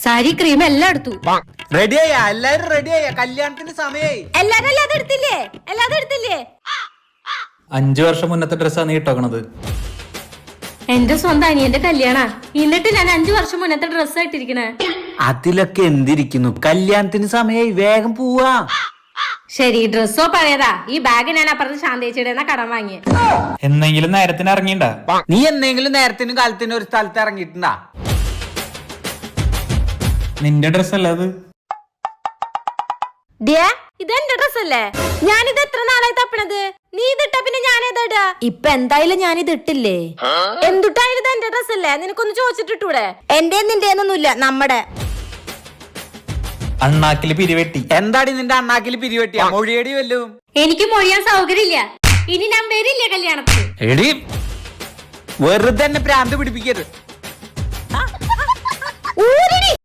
Sari cream എല്ലാം എടുത്തു. റെഡിയായ എല്ലാരും റെഡിയായ കല്യാണത്തിന് സമയായി. എല്ലാരും എടുത്തില്ലേ? 5 വർഷം മുന്നത്തെ ഡ്രസ്സാണ് നീ ഇട്ടോക്കണത്. എന്റെ സ്വന്തം അനിയന്റെ കല്യാണ, എന്നിട്ട് ഞാൻ 5 വർഷം മുന്നത്തെ ഡ്രസ്സ് ഇട്ടിരിക്കണേ. അതിലൊക്കെ എന്തിരിക്കുന്നു, കല്യാണത്തിന് സമയായി, വേഗം പോവാ. ശരി, ഡ്രസ്സോ പഴയതാ. ഈ ബാഗ് ഞാൻ അപ്പുറത്ത് ശാന്തേച്ചിയുടെ കടം വാങ്ങിയ. എന്നെങ്കിലും നേരത്തിന് ഇറങ്ങിണ്ടാ? നീ എന്തെങ്കിലും നേരത്തിനും കാലത്തിനും ഒരു സ്ഥലത്ത് ഇറങ്ങിയിട്ടുണ്ടാ? നിന്റെ ഡ്രസ്സല്ല അത്. ഇതെന്റെ ഡ്രസ്സല്ലേ? ഞാനിത് എത്ര നാളായി തപ്പണത്. നീ ഇതിട്ട പിന്നെ ഞാനേതാ? ഇപ്പൊ എന്തായാലും ഞാനിത് ഇട്ടില്ലേ. എന്തുട്ടായാലും ഇത് എന്റെ ഡ്രസ്സല്ലേ? നിനക്കൊന്ന് ചോദിച്ചിട്ടിട്ടൂടെ? എന്റെ നിന്റെയൊന്നുമില്ല, നമ്മുടെ. അണ്ണാക്കില് പിരിവെട്ടി. എന്താടി നിന്റെ അണ്ണാക്കിൽ പിരിവെട്ടിയാ? മൊഴിയടി വല്ലും. എനിക്ക് മൊഴിയാൻ സൗകര്യമില്ല. ഇനി ഞാൻ വരില്ല കല്യാണത്തിന്. എടി വെറുതെ എന്നെ പ്രാന്ത് പിടിപ്പിക്കരുത്.